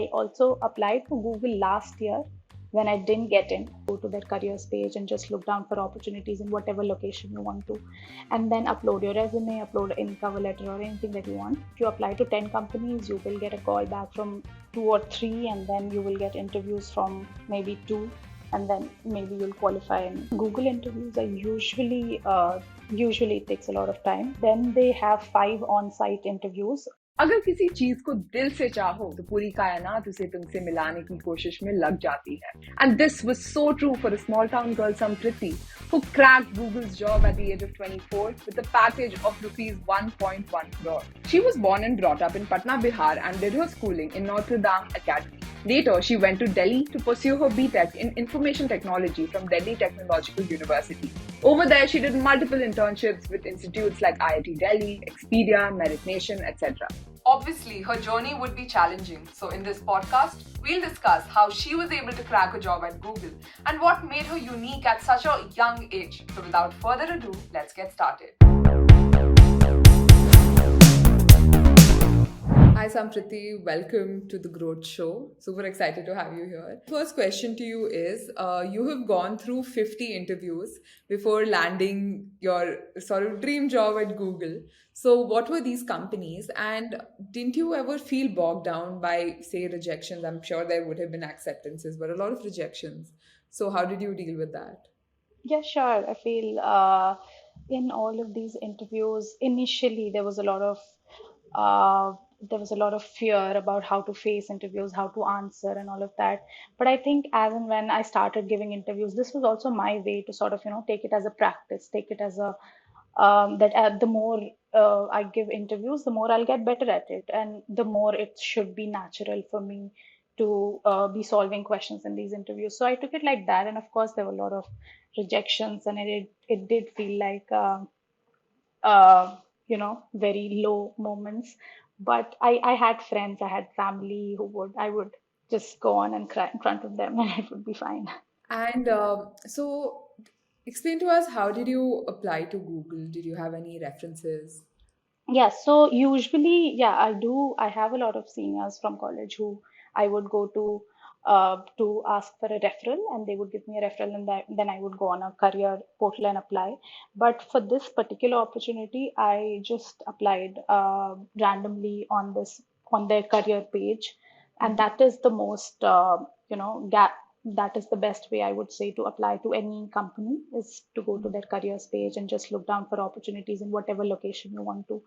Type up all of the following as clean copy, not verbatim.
I also applied to Google last year when I didn't get in. Go to their careers page and just look down for opportunities in whatever location you want to, and then upload your resume, upload in cover letter or anything that you want. If you apply to 10 companies, you will get a call back from 2 or 3, and then you will get interviews from maybe 2, and then maybe you'll qualify. And Google interviews are usually it takes a lot of time. Then they have 5 on-site interviews. अगर किसी चीज को दिल से चाहो तो पूरी कायनात उसे तुमसे मिलाने की कोशिश में लग जाती है. And this was so true for a small town girl Sampriti, who cracked Google's job at the age of 24 with a package of rupees 1.1 crore. She was born and brought up in Patna, Bihar, and did her schooling in Notre Dame Academy. Later, she went to Delhi to pursue her BTech in Information Technology from Delhi Technological University. Over there, she did multiple internships with institutes like IIT Delhi, Expedia, Merit Nation, etc. Obviously, her journey would be challenging. So in this podcast, we'll discuss how she was able to crack a job at Google and what made her unique at such a young age. So without further ado, let's get started. Hi Sampriti, welcome to the Growth Show. Super excited to have you here. First question to you is, you have gone through 50 interviews before landing your sort of dream job at Google. So what were these companies, and didn't you ever feel bogged down by, say, rejections? I'm sure there would have been acceptances, but a lot of rejections. So how did you deal with that? Yeah, sure. I feel in all of these interviews, initially uh, there was a lot of fear about how to face interviews, how to answer, and all of that. But I think as and when I started giving interviews, this was also my way to sort of take it as a practice, take it as a that the more I give interviews, the more I'll get better at it, and the more it should be natural for me to be solving questions in these interviews. So I took it like that, and of course there were a lot of rejections, and it did feel like very low moments. But I had friends, I had family I would just go on and cry in front of them, and it would be fine. And so, explain to us, how did you apply to Google? Did you have any references? Yeah, so usually, yeah, I do. I have a lot of seniors from college who I would go to ask for a referral, and they would give me a referral, and then I would go on a career portal and apply. But for this particular opportunity, I just applied randomly on their career page, and that is the most gap. That is the best way I would say to apply to any company, is to go to their careers page and just look down for opportunities in whatever location you want to,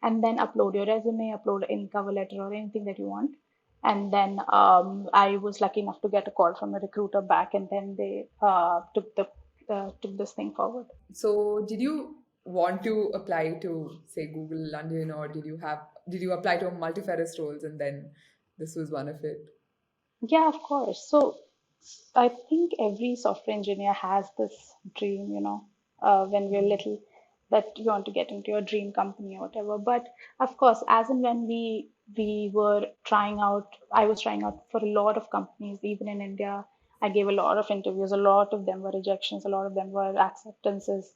and then upload your resume, upload in cover letter or anything that you want. And then I was lucky enough to get a call from a recruiter back, and then they took this thing forward. So, did you want to apply to, say, Google London, or did you apply to multifarious roles and then this was one of it? Yeah, of course. So I think every software engineer has this dream, when we're little, that you want to get into your dream company or whatever. But of course, as and when we were trying out, I was trying out for a lot of companies, even in India. I gave a lot of interviews. A lot of them were rejections. A lot of them were acceptances.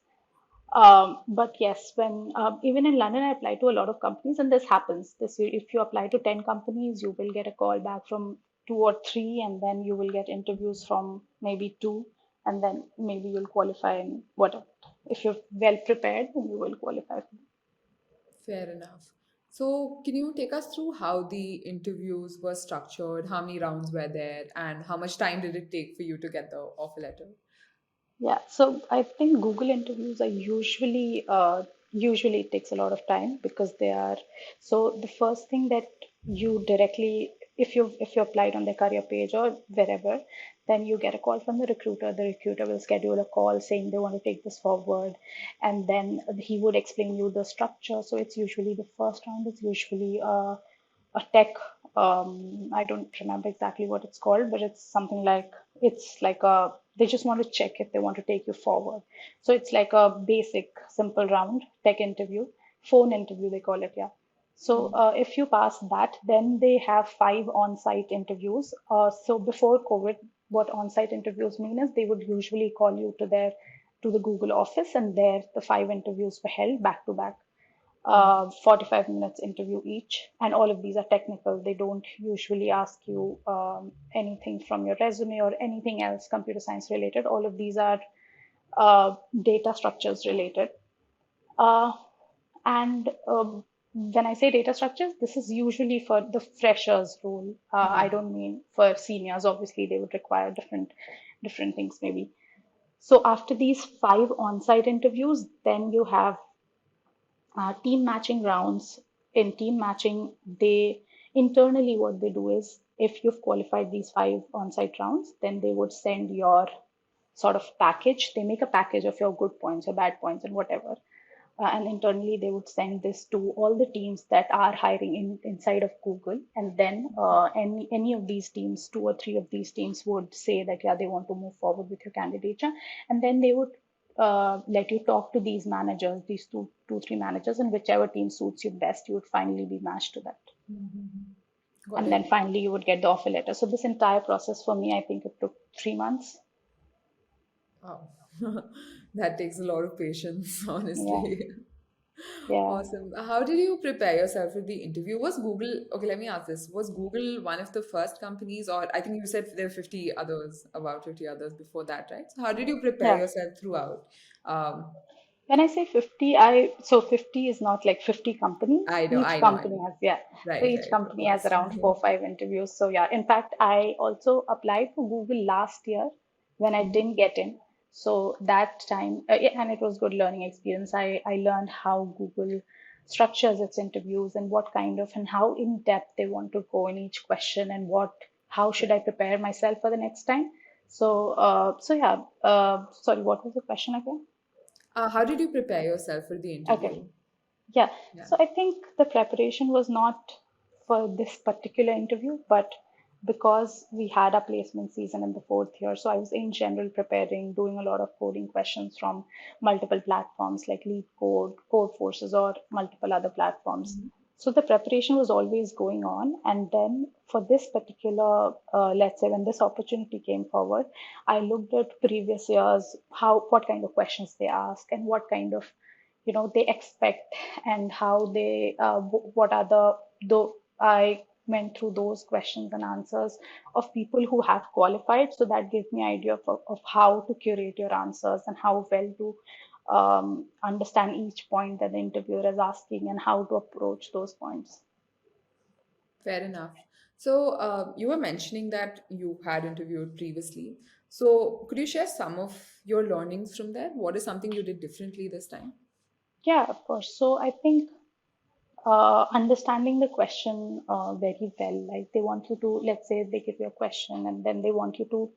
But yes, when even in London, I applied to a lot of companies, and this happens. If you apply to 10 companies, you will get a call back from 2 or 3, and then you will get interviews from maybe 2, and then maybe you'll qualify in whatever. If you're well prepared, then you will qualify. Fair enough. So, can you take us through how the interviews were structured, how many rounds were there, and how much time did it take for you to get the offer letter? Yeah, so I think Google interviews are usually it takes a lot of time because they are, so the first thing that you directly, if you applied on their career page or wherever, then you get a call from the recruiter. The recruiter will schedule a call saying they want to take this forward, and then he would explain you the structure. So it's usually the first round is usually a tech, I don't remember exactly what it's called, but it's like a, they just want to check if they want to take you forward. So it's like a basic simple round tech interview, phone interview they call it. Yeah. So if you pass that, then they have 5 on-site interviews. So before COVID, what on-site interviews mean is they would usually call you to the Google office, and there the 5 interviews were held back to back. 45 minutes interview each, and all of these are technical. They don't usually ask you anything from your resume or anything else computer science related. All of these are data structures related. Uh, and when I say data structures, this is usually for the freshers role. I don't mean for seniors. Obviously, they would require different things maybe. So after these five on-site interviews, then you have team matching rounds. In team matching, they internally what they do is if you've qualified these five on-site rounds, then they would send your sort of package. They make a package of your good points, your bad points, and whatever. And internally, they would send this to all the teams that are hiring inside of Google. And then any of these teams, two or three of these teams would say that, yeah, they want to move forward with your candidature. And then they would let you talk to these managers, these three managers, and whichever team suits you best, you would finally be matched to that. Got And then it. finally, you would get the offer letter. So this entire process for me, I think it took 3 months. Wow. That takes a lot of patience, Yeah, honestly. yeah, Awesome. How did you prepare yourself for the interview? Was Google, okay, let me ask this. Was Google one of the first companies, or I think you said there were 50 others, about 50 others before that, right? So how did you prepare yeah. yourself throughout? Um, When I say 50, so 50 is not like 50 companies. I know, Each I know, I company know. has, yeah. So Right, each right, of company has course. around 4 or 5 interviews. So yeah, in fact, I also applied for Google last year when I didn't get in. So that time, yeah, and it was good learning experience. I learned how Google structures its interviews and what kind of and how in depth they want to go in each question and how should I prepare myself for the next time. So yeah. Sorry, what was the question again? How did you prepare yourself for the Okay. interview? Yeah, Yeah. so I think the preparation was not for this particular interview, but because we had a placement season in the fourth year, so I was in general preparing, doing a lot of coding questions from multiple platforms like Lead Code, Code Forces, or multiple other platforms. So the preparation was always going on, and then for this particular, let's say when this opportunity came forward, I looked at previous years, what kind of questions they ask, and what kind of they expect, and how they what are the though I went through those questions and answers of people who have qualified, so that gives me idea of how to curate your answers and how well to understand each point that the interviewer is asking and how to approach those points. Fair enough. So, you were mentioning that you had interviewed previously. So, could you share some of your learnings from there? What is something you did differently this time? Yeah, of course. So I think understanding the question very well, like they want you to, let's say they give you a question and then they want you to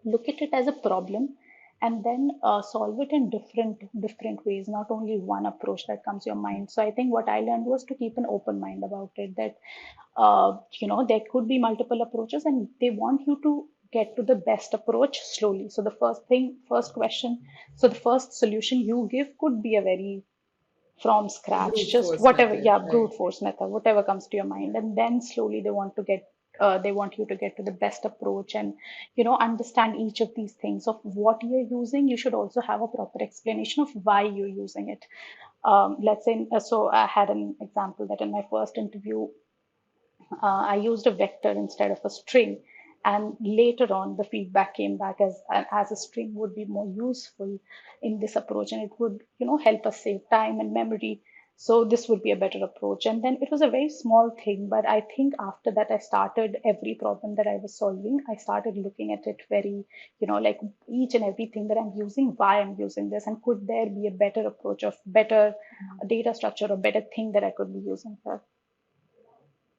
look at it as a problem and then solve it in different ways, not only one approach that comes to your mind. So I think what I learned was to keep an open mind about it, that there could be multiple approaches and they want you to get to the best approach slowly. So the first question, so the first solution you give could be a very from scratch, Brute just force whatever, method, yeah, right? brute force method, whatever comes to your mind, and then slowly they want you to get to the best approach and understand each of these things of what you're using. You should also have a proper explanation of why you're using it. Let's say, so I had an example that in my first interview I used a vector instead of a string. And later on, the feedback came back as a string would be more useful in this approach, and it would help us save time and memory. So this would be a better approach. And then it was a very small thing, but I think after that, I started every problem that I was solving. I started looking at it very, like each and everything that I'm using, why I'm using this, and could there be a better approach of better data structure or better thing that I could be using for.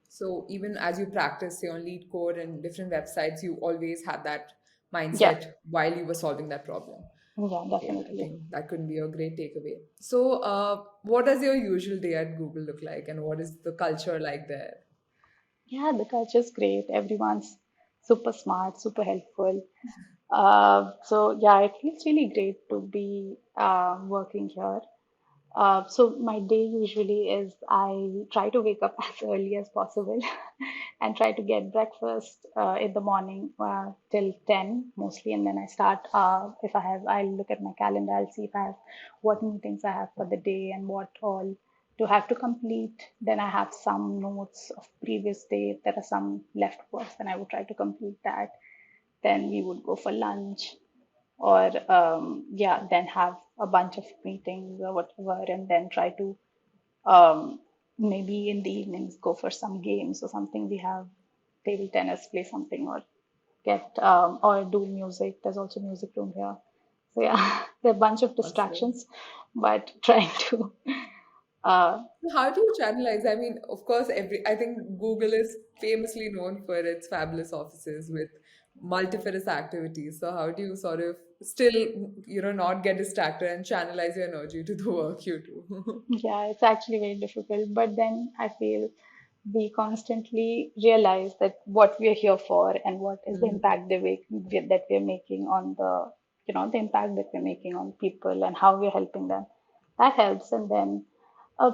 So, even as you practice, say, on lead code and different websites, you always had that Yeah, mindset while you were solving that problem. yeah, Okay, I definitely. think that could be a great takeaway. So, what does your usual day at Google look like, and what is the culture like there? Yeah, the culture is great. Everyone's super smart, super helpful. So yeah, it feels really great to be working here. So my day usually is I try to wake up as early as possible and try to get breakfast in the morning till 10 mostly, and then I start. If I'll look at my calendar, I'll see if I have what meetings I have for the day and what all. to have to complete. Then I have some notes of previous day. There are some left works, then I would try to complete that. Then we would go for lunch, or yeah, then have a bunch of meetings or whatever, and then try to um, maybe in the evenings go for some games or something. We have table tennis, play something, or get or do music. There's also music room here. So yeah, there are a bunch of Awesome. distractions, but trying to uh, How do you channelize? I mean, of course, I think Google is famously known for its fabulous offices with multifarious activities. So how do you sort of still, not get distracted and channelize your energy to the work you do? yeah, it's actually very difficult. But then I feel we constantly realize that what we are here for and what is the Mhm. impact that we're making on the impact that we're making on people and how we're helping them. That helps. And then,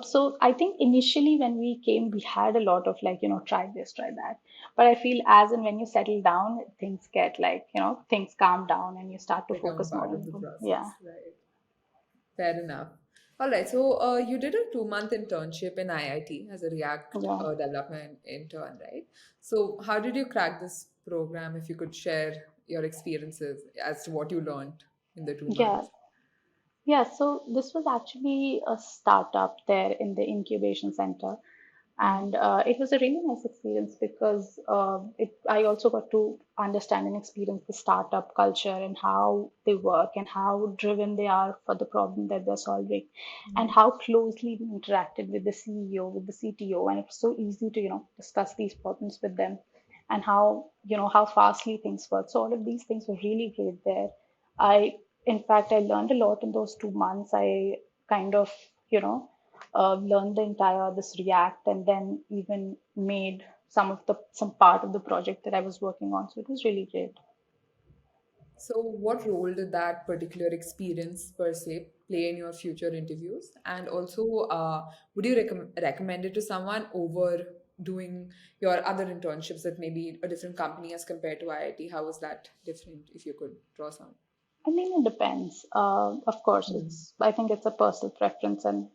so I think initially when we came, we had a lot of like, try this, try that. But I feel as and when you settle down, things get like, things calm down and you start to Become a focus more part of on the them. Yeah. process, right? Fair enough. All right. So you did a 2-month internship in IIT as a React Yeah. development intern, right? So how did you crack this program? If you could share your experiences as to what you learned in the two Yeah. months. Yeah, so this was actually a startup there in the incubation center. And it was a really nice experience because I also got to understand and experience the startup culture and how they work and how driven they are for the problem that they're solving, and Mm. how closely we interacted with the CEO, with the CTO, and it was so easy to discuss these problems with them, and how fastly things work. So all of these things were really great there. In fact, I learned a lot in those 2 months. I kind of, learned the entire this React, and then even made some part of the project that I was working on. So it was really great. So, what role did that particular experience per se play in your future interviews? And also, would you recommend it to someone over doing your other internships at maybe a different company as compared to IIT? How was that different, if you could draw some? I mean, it depends. Of course, Hmm. I think it's a personal preference, and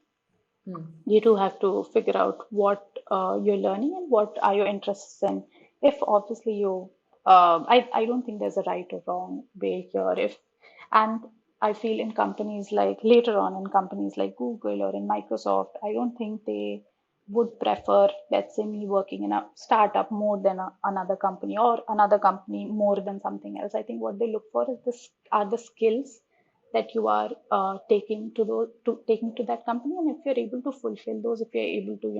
Hmm. you do have to figure out what you're learning and what are your interests in. If obviously I don't think there's a right or wrong way here. And I feel in companies like later on in companies like Google or in Microsoft, I don't think they would prefer, let's say, me working in a startup more than another company, or another company more than something else. I think what they look for is are the skills that you are taking to that company, and if you're able to fulfill those, if you're able to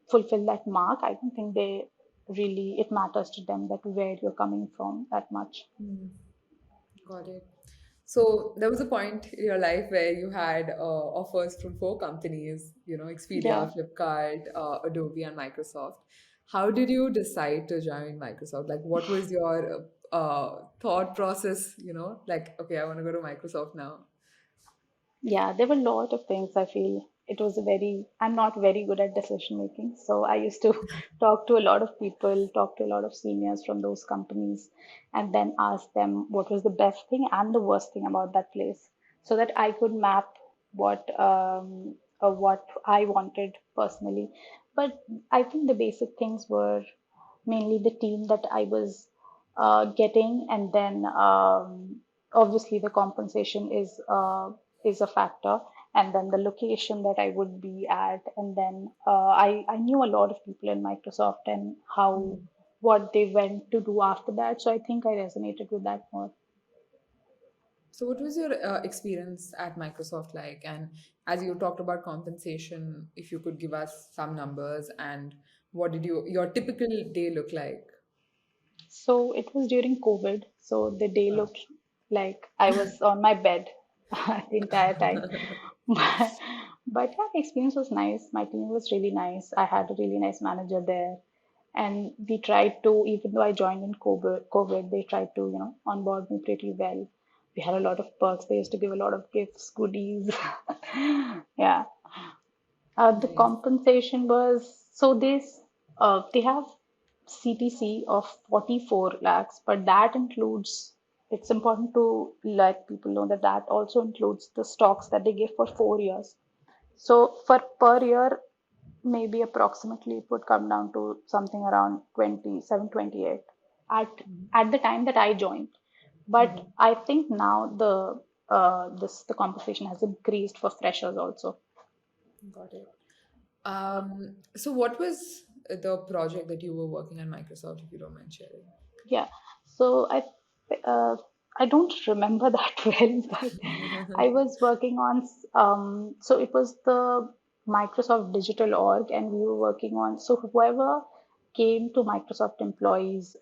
fulfill that mark, I don't think it matters to them that where you're coming from that much. Hmm. Got it. So there was a point in your life where you had offers from 4 companies, Yeah. Expedia, Flipkart, Adobe, and Microsoft. How did you decide to join Microsoft? Like, what was your thought process? Like, okay, I want to go to Microsoft now. Yeah, there were a lot of things. I feel it was I'm not very good at decision making. So I used to talk to a lot of people, talk to a lot of seniors from those companies, and then ask them what was the best thing and the worst thing about that place, so that I could map what I wanted personally. But I think the basic things were mainly the team that I was getting, and then obviously the compensation is a factor, and then the location that I would be at, and then I knew a lot of people in Microsoft and how Hmm. what they went to do after that, so I think I resonated with that more. So, what was your experience at Microsoft like? And as you talked about compensation, if you could give us some numbers, and what did your typical day look like? So it was during COVID, so the day Ah. looked like I was on my bed the entire time. But, but yeah, the experience was nice. My team was really nice. I had a really nice manager there. And we tried to, even though I joined in COVID, they tried to, onboard me pretty well. We had a lot of perks. They used to give a lot of gifts, goodies. Yeah. The Nice. compensation was so they have CTC of 44 lakhs, but that includes, it's important to let people know that that also includes the stocks that they give for 4 years. So for per year, maybe approximately it would come down to something around 27, 28 at Mhm. at the time that I joined. But Mhm. I think now the compensation has increased for freshers also. Got it. So what was the project that you were working on Microsoft, if you don't mind sharing? Yeah. So uh, I don't remember that well, but I was working on so it was the Microsoft Digital Org, and we were working on so whoever came to Microsoft employees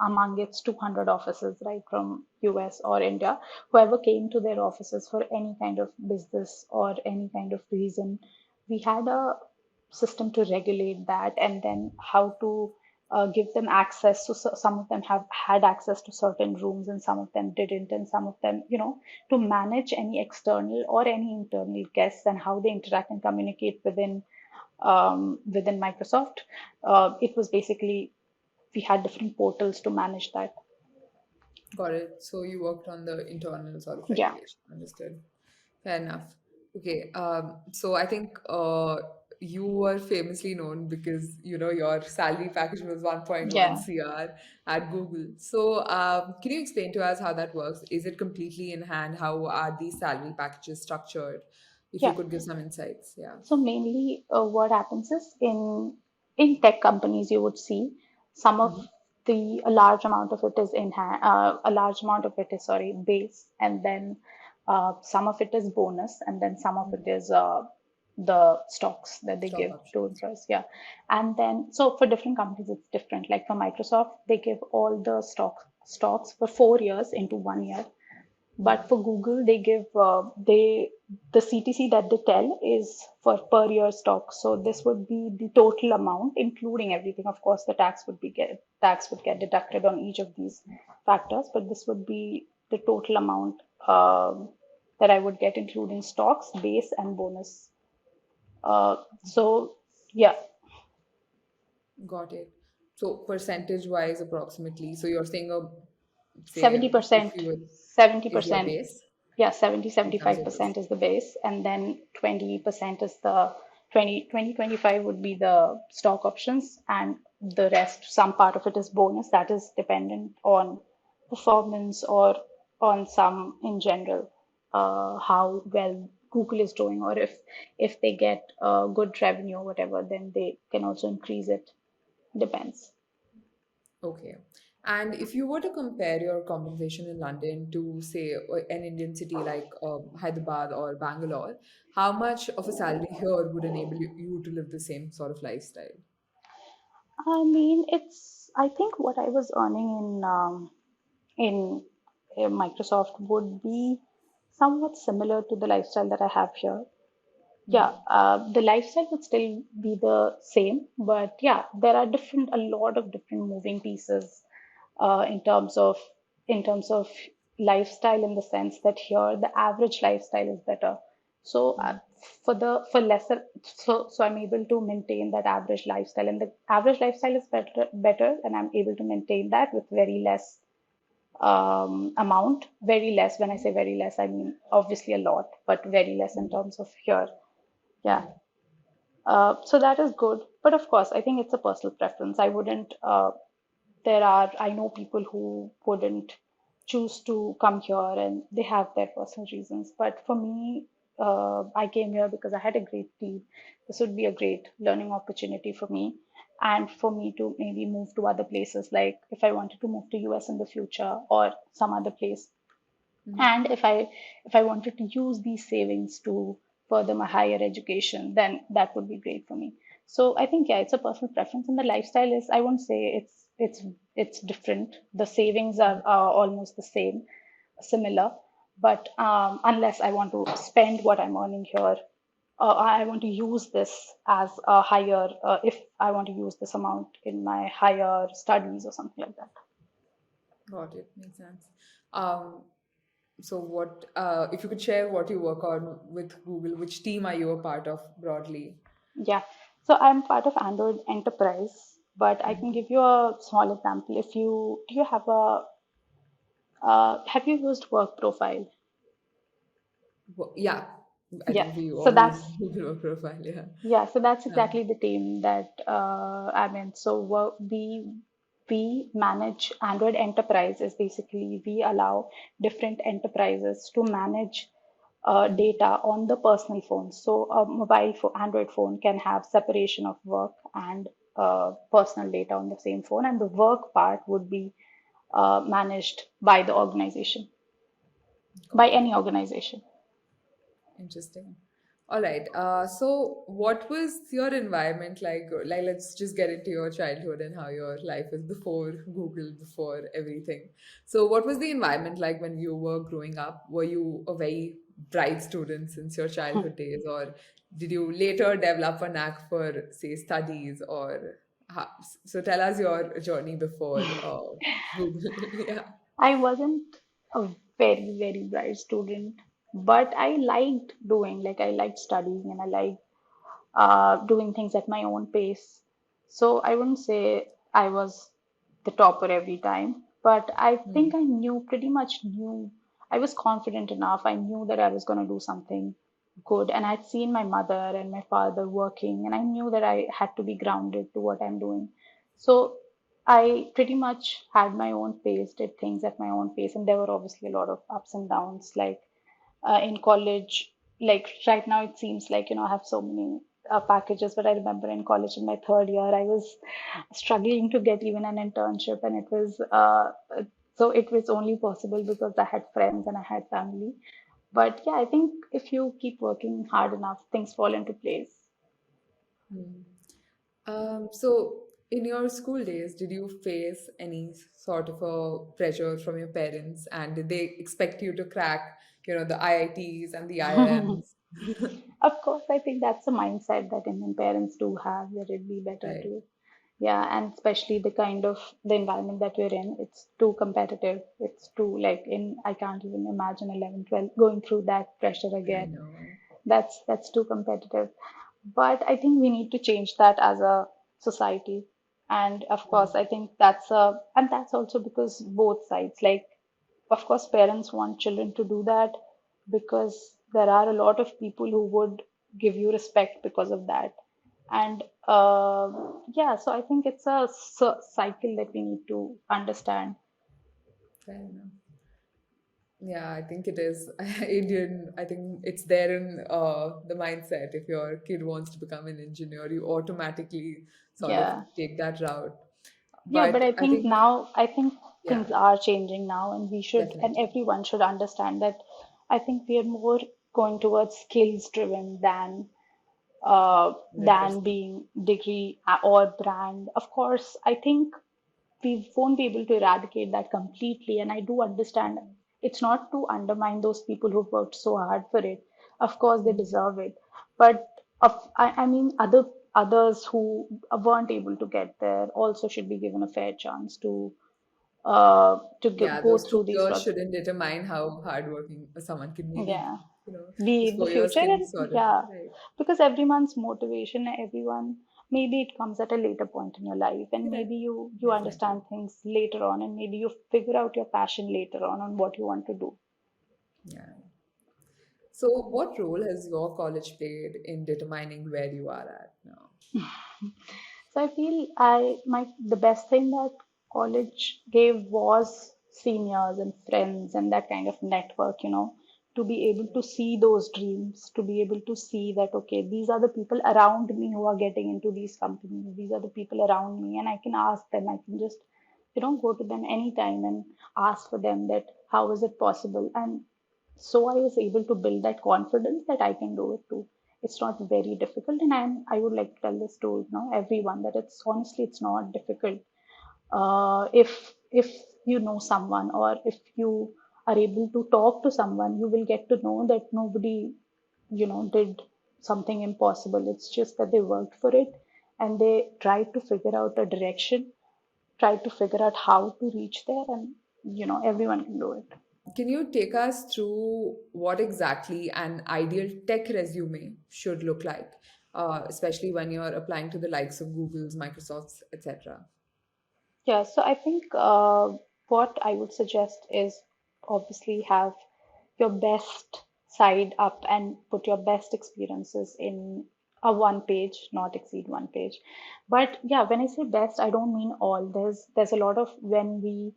among its 200 offices, right, from US or India, whoever came to their offices for any kind of business or any kind of reason, we had a system to regulate that, and then how to give them access. So, some of them have had access to certain rooms and some of them didn't, and some of them, to manage any external or any internal guests and how they interact and communicate within Microsoft. It was basically we had different portals to manage that. Got it. So you worked on the internal sort of Yeah, regulation. Understood. Fair enough. Okay. So I think you were famously known because your salary package was 1.1 yeah, CR at Google. So can you explain to us how that works? Is it completely in hand? How are these salary packages structured? If you yeah. could give some insights, yeah. So mainly, what happens is in tech companies, you would see some of Mhm. a large amount of it is a large amount of it is, sorry, base, and then some of it is bonus, and then some of it Mhm. is the stocks that they Stock give to options. employees. Yeah, and then so for different companies, it's different. Like for Microsoft, they give all the stocks for 4 years into 1 year, but Mhm. for Google, they give the CTC that they tell is for per year stock. So this would be the total amount, including everything. Of course, the tax would get deducted on each of these factors, but this would be the total amount that I would get, including stocks, base, and bonus. So yeah, Got it. So percentage wise, approximately. So you're saying say seventy if percent, you would seventy is your percent. base Yeah, 70, in terms seventy-five of base. percent is the base, and then 20% is the 25 would be the stock options, and the rest, some part of it is bonus that is dependent on performance or on some in general, how well Google is doing, or if they get good revenue or whatever, then they can also increase it. Depends. Okay. And if you were to compare your compensation in London to, say, an Indian city like Hyderabad or Bangalore, how much of a salary here would enable you to live the same sort of lifestyle? I mean, I think what I was earning in Microsoft would be somewhat similar to the lifestyle that I have here. Yeah, Mhm. the lifestyle would still be the same, but yeah, there are a lot of different moving pieces uh, in terms of in terms of lifestyle, in the sense that here the average lifestyle is better. So for lesser, so I'm able to maintain that average lifestyle, and the average lifestyle is better, and I'm able to maintain that with very less amount. Very less. When I say very less, I mean obviously a lot, but very less in terms of here. Yeah. Mhm. So that is good. But of course, I think it's a personal preference. I wouldn't, I know people who wouldn't choose to come here and they have their personal reasons. But for me, I came here because I had a great team. This would be a great learning opportunity for me, and for me to maybe move to other places, like if I wanted to move to US in the future or some other place, Mhm. and if I wanted to use these savings to further my higher education, then that would be great for me. So I think, yeah, it's a personal preference, and the lifestyle is, I won't say it's different. The savings are almost the same, similar, but unless I want to spend what I'm earning here, I want to use this as a higher, if I want to use this amount in my higher studies or something like that. Got it. Makes sense. Um, so if you could share what you work on with Google, which team are you a part of broadly? Yeah. So I'm part of Android Enterprise, but I can Mhm. give you a small example. If you do you have you used Work Profile? Yeah. I Yeah. think we So all use that's Google Work Profile. Yeah. Yeah, so that's Yeah. exactly the team that I'm in. So we manage Android Enterprise is basically we allow different enterprises to manage data on the personal phone. So a mobile phone, Android phone can have separation of work and personal data on the same phone, and the work part would be managed by the organization, by Got any it. organization. Interesting. All right. So what was your environment like? Like, let's just get into your childhood and how your life is before Google, before everything. So, what was the environment like when you were growing up? Were you a very bright student since your childhood days, or did you later develop a knack for, say, studies? Or so, tell us your journey before Google. Yeah. I wasn't a very, very bright student, but I liked I liked studying and I liked doing things at my own pace. So I wouldn't say I was the topper every time, but I think I pretty much knew, I was confident enough. I knew that I was going to do something good. And I'd seen my mother and my father working, and I knew that I had to be grounded to what I'm doing. So I pretty much had my own pace, did things at my own pace, and there were obviously a lot of ups and downs. Like in college, like right now, it seems like, I have so many packages, but I remember in college in my third year, I was struggling to get even an internship, and it was only possible because I had friends and I had family. But yeah, I think if you keep working hard enough, things fall into place. Hmm. So, in your school days, did you face any sort of a pressure from your parents, and did they expect you to crack, the IITs and the IIMs? Of course, I think that's a mindset that Indian parents do have, that it'd be better Right. to, yeah, and especially the environment that we're in, it's too competitive. It's too, like, I can't even imagine 11, 12 going through that pressure I again. know. That's too competitive. But I think we need to change that as a society. And of course, I think that's also because both sides, like, of course, parents want children to do that because there are a lot of people who would give you respect because of that. And yeah, so I think it's a cycle that we need to understand. Fair enough. Yeah, I think it is Indian. I think it's there in the mindset. If your kid wants to become an engineer, you automatically sort of Yeah. take that route. Yeah, but But I think, I think yeah, things are changing now, and and definitely. everyone should understand that. I think we are more going towards skills driven than 100%. being degree or brand. Of course, I think we won't be able to eradicate that completely. And I do understand it's not to undermine those people who've worked so hard for it. Of course, they deserve it. But I mean, others who weren't able to get there also should be given a fair chance to Yeah, go those two through these years process. shouldn't determine how hardworking someone can maybe, Yeah, you know, be those in the 4 years future. can And sort of, yeah, right. because everyone's motivation, everyone, maybe it comes at a later point in your life, and maybe Correct. you Definitely. understand things later on, and maybe you figure out your passion later on what you want to do. Yeah. So, what role has your college played in determining where you are at now? So I feel the best thing that college gave was seniors and friends and that kind of network, to be able to see those dreams, to be able to see that, okay, these are the people around me who are getting into these companies, these are the people around me, and I can ask them, I can just, go to them anytime and ask for them that how is it possible. And so I was able to build that confidence that I can do it too. It's not very difficult, and I would like to tell this to everyone that it's not difficult. If you know someone, or if you are able to talk to someone, you will get to know that nobody did something impossible. It's just that they worked for it, and they tried to figure out a direction, tried to figure out how to reach there, and everyone can do it. Can you take us through what exactly an ideal tech resume should look like, especially when you're applying to the likes of Google's, Microsoft's, etc.? Yeah, so I think what I would suggest is obviously have your best side up and put your best experiences in a one page, not exceed one page. But yeah, when I say best, I don't mean all. There's a lot of when we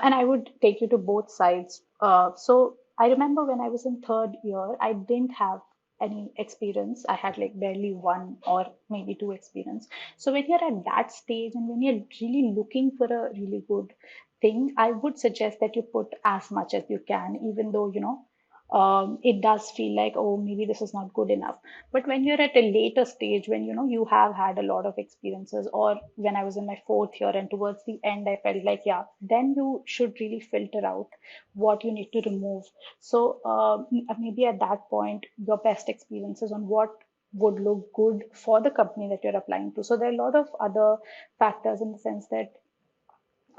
and I would take you to both sides. So I remember when I was in third year, I didn't have any experience. I had like barely one or maybe two experience. So when you're at that stage and when you're really looking for a really good thing, I would suggest that you put as much as you can, even though, it does feel like, oh, maybe this is not good enough. But when you're at a later stage, when you have had a lot of experiences, or when I was in my fourth year and towards the end, I felt like, yeah, then you should really filter out what you need to remove. So maybe at that point, your best experiences on what would look good for the company that you're applying to. So there are a lot of other factors in the sense that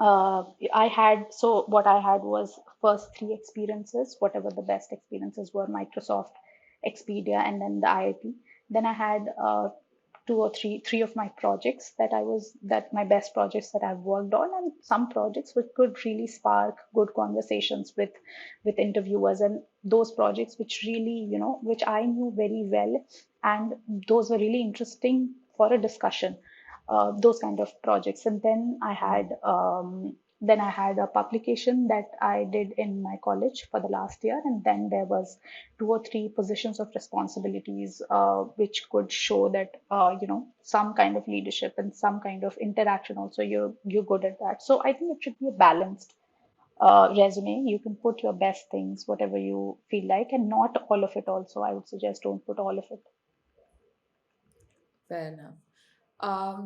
so what I had was first three experiences, whatever the best experiences were, Microsoft, Expedia, and then the IIT. Then I had three of my projects that my best projects that I've worked on, and some projects which could really spark good conversations with interviewers, and those projects which really, which I knew very well, and those were really interesting for a discussion, those kind of projects. And then I had a publication that I did in my college for the last year, and then there was two or three positions of responsibilities, which could show that some kind of leadership and some kind of interaction. Also, you're good at that. So I think it should be a balanced resume. You can put your best things, whatever you feel like, and not all of it. Also, I would suggest don't put all of it. Fair enough.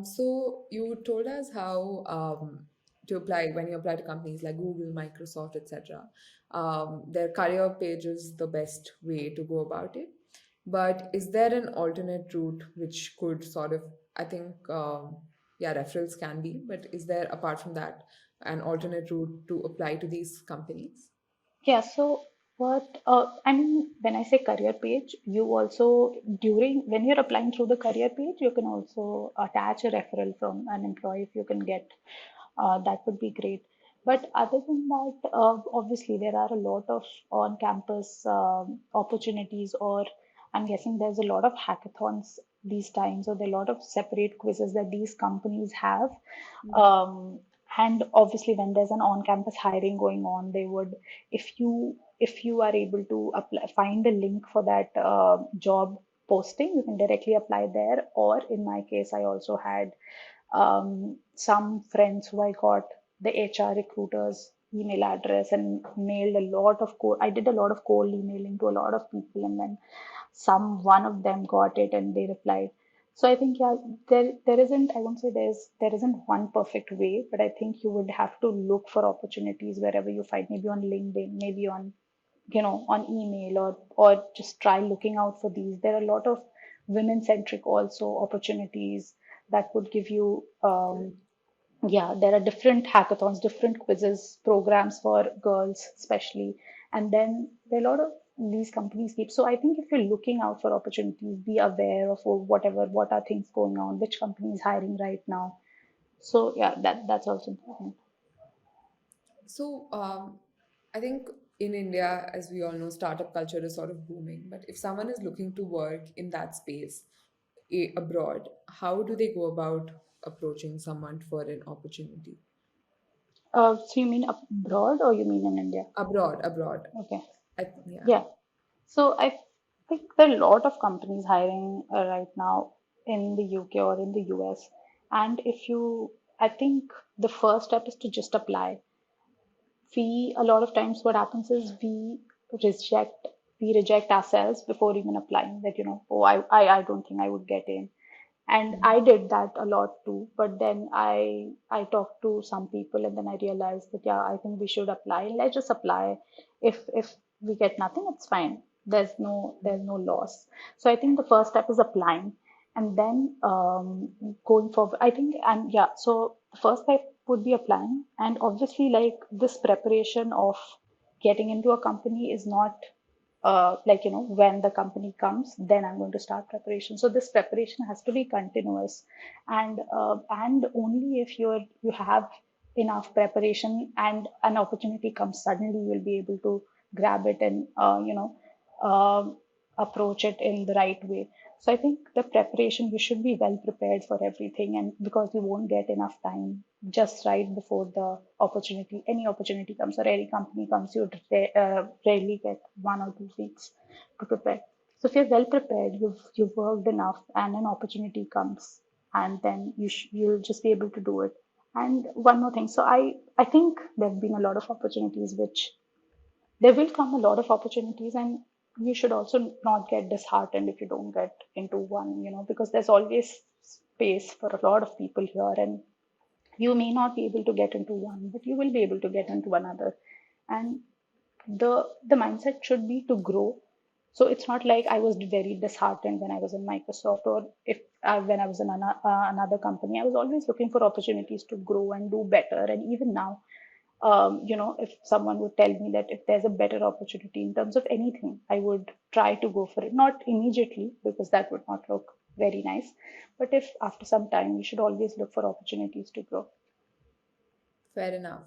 So you told us how to apply when you apply to companies like Google, Microsoft, etc. Their career page is the best way to go about it. But is there an alternate route which could sort of, I think, yeah, referrals can be, but is there, apart from that, an alternate route to apply to these companies? Yeah, so I mean, when I say career page, you also, when you're applying through the career page, you can also attach a referral from an employee if you can get, that would be great. But other than that, obviously, there are a lot of on campus opportunities, or I'm guessing there's a lot of hackathons these times, or there are a lot of separate quizzes that these companies have. Mhm. Um, and obviously, when there's an on-campus hiring going on, they would, if you are able to apply, find the link for that job posting, you can directly apply there. Or in my case, I also had some friends who I got the HR recruiter's email address and mailed a lot of cold. I did a lot of cold emailing to a lot of people, and then one of them got it and they replied. So I think, yeah, there isn't, I won't say there isn't one perfect way, but I think you would have to look for opportunities wherever you find, maybe on LinkedIn, maybe on email, or just try looking out for these. There are a lot of women centric also opportunities that would give you, yeah, there are different hackathons, different quizzes, programs for girls, especially. And then there are a lot of these companies keep. So I think if you're looking out for opportunities, be aware of what are things going on, which company is hiring right now. So yeah, that's also important. So, I think in India, as we all know, startup culture is sort of booming. But if someone is looking to work in that space abroad, how do they go about approaching someone for an opportunity? So you mean abroad or you mean in India? Abroad. Okay. Yeah. Yeah. So I think there are a lot of companies hiring right now in the UK or in the US. And I think the first step is to just apply. A lot of times what happens is reject, we reject ourselves before even applying, that, oh, I don't think I would get in. And I did that a lot too. But then I talked to some people, and then I realized that, yeah, I think we should apply. Let's just apply. If we get nothing, it's fine. There's no loss. So I think the first step is applying, and then going forward, I think, and yeah, so the first step would be applying, and obviously, like, this preparation of getting into a company is not like, when the company comes, then I'm going to start preparation. So this preparation has to be continuous, and only if you have enough preparation and an opportunity comes suddenly, you'll be able to grab it and um, approach it in the right way. So I think the preparation, we should be well prepared for everything, and because we won't get enough time just right before the opportunity, any opportunity comes or any company comes, you rarely get 1 or 2 weeks to prepare. So if you're well prepared, you've worked enough, and an opportunity comes, and then you'll just be able to do it. And one more thing, so I think there have been a lot of opportunities which there will come a lot of opportunities, and you should also not get disheartened if you don't get into one, because there's always space for a lot of people here, and you may not be able to get into one, but you will be able to get into another. And the mindset should be to grow. So it's not like I was very disheartened when I was in Microsoft, or if when I was in another company. I was always looking for opportunities to grow and do better. And even now, if someone would tell me that if there's a better opportunity in terms of anything, I would try to go for it. Not immediately, because that would not look very nice. But if after some time, you should always look for opportunities to grow. Fair enough.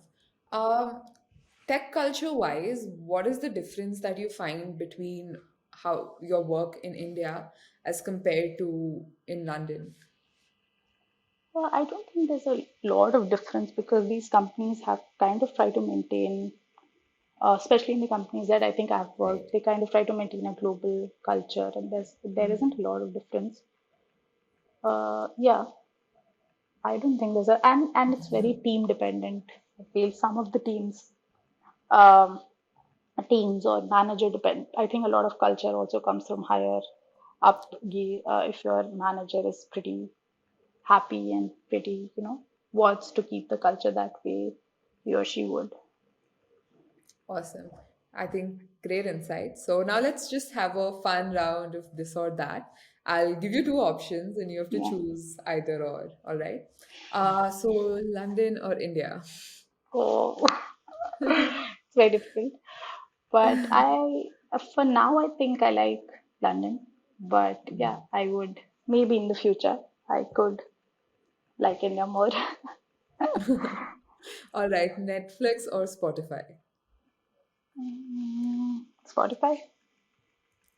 Um, Tech culture wise, what is the difference that you find between how your work in India as compared to in London? Well, I don't think there's a lot of difference, because these companies have kind of tried to maintain, especially in the companies that I think I've Right. worked, they kind of try to maintain a global culture, and there Mhm. isn't a lot of difference. Yeah, I don't think there's a and it's very team dependent. I feel some of the um, teams or manager depend. I think a lot of culture also comes from higher up. If your manager is pretty happy and pretty, wants to keep the culture that way, he or she would. Awesome. I think great insight. So now let's just have a fun round of this or that. I'll give you two options and you have to Yeah. choose either or. All right. So London or India? Oh, it's very difficult. But for now, I think I like London. But yeah, I would maybe in the future I could like India more. All right. Netflix or Spotify? Spotify,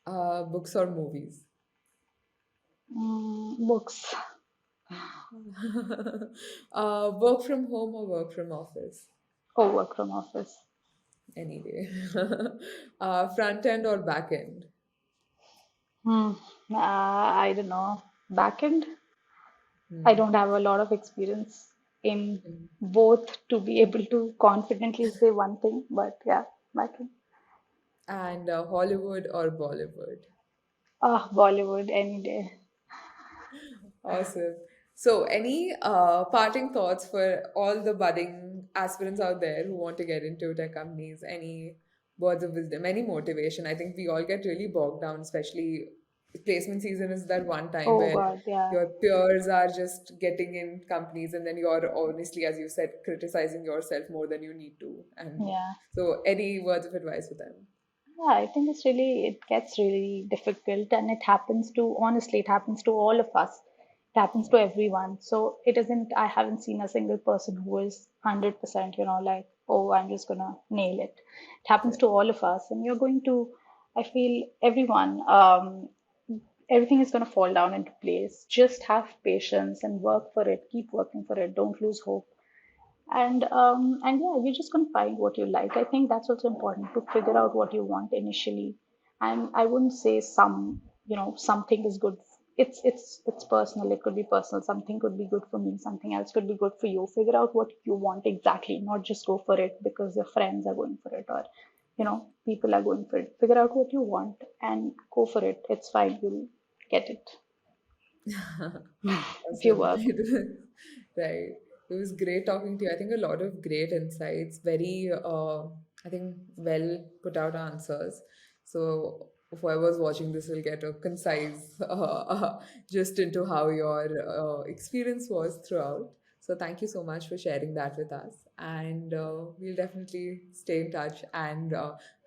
Books or movies? books. Work from home or work from office? Oh, work from office. Any day. Front end or back end? Hmm. I don't know. Backend. I Hmm. don't have a lot of experience in Hmm. both to be able to confidently say one thing. But yeah, backend. And Hollywood or Bollywood? Ah, Bollywood any day. Awesome. So, any parting thoughts for all the budding aspirants out there who want to get into tech companies? Any words of wisdom, any motivation? I think we all get really bogged down, especially placement season is that one time Oh where God, yeah, your peers are just getting in companies and then you're honestly, as you said, criticizing yourself more than you need to. And yeah. so, any words of advice for them? Yeah, I think it gets really difficult, and it happens to, honestly, it happens to all of us. It happens to everyone. So it isn't, I haven't seen a single person who is 100%, like, oh, I'm just gonna nail it. It happens Right. to all of us, and you're going to, I feel everyone, everything is going to fall down into place. Just have patience and work for it. Keep working for it. Don't lose hope. And yeah, you're just gonna find what you like. I think that's also important, to figure out what you want initially. And I wouldn't say something is good. It's personal. It could be personal. Something could be good for me. Something else could be good for you. Figure out what you want exactly, not just go for it because your friends are going for it, or people are going for it. Figure out what you want and go for it. It's fine. You'll get it if you Awesome. work. Right. It was great talking to you. I think a lot of great insights, very, I think, well put out answers. So whoever's watching this will get a concise just into how your experience was throughout. So thank you so much for sharing that with us. And we'll definitely stay in touch. And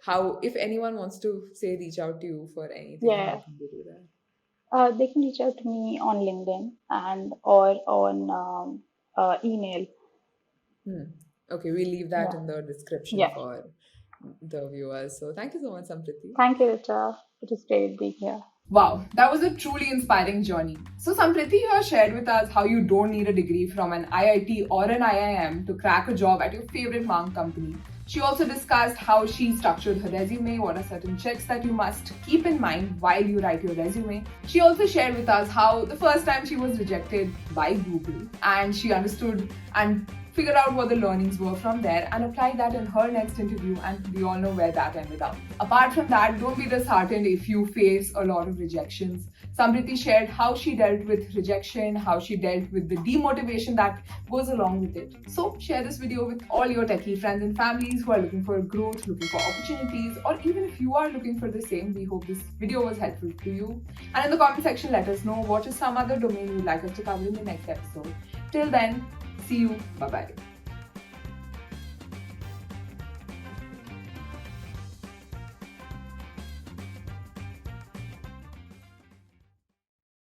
how, if anyone wants to say, reach out to you for anything, how Yeah. can they do that? They can reach out to me on LinkedIn and or on email. Hmm. Okay, we'll leave that Yeah, in the description yeah, for the viewers. So thank you so much, Sampriti. Thank you, Richa. It was great being here. Wow, that was a truly inspiring journey. So, Sampriti, you have shared with us how you don't need a degree from an IIT or an IIM to crack a job at your favorite mark company. She also discussed how she structured her resume, what are certain checks that you must keep in mind while you write your resume. She also shared with us how the first time she was rejected by Google and she understood and figured out what the learnings were from there and applied that in her next interview, and we all know where that ended up. Apart from that, don't be disheartened if you face a lot of rejections. Sampriti shared how she dealt with rejection, how she dealt with the demotivation that goes along with it. So share this video with all your techie friends and families who are looking for growth, looking for opportunities, or even if you are looking for the same. We hope this video was helpful to you. And in the comment section, let us know what is some other domain you'd like us to cover in the next episode. Till then, see you. Bye-bye.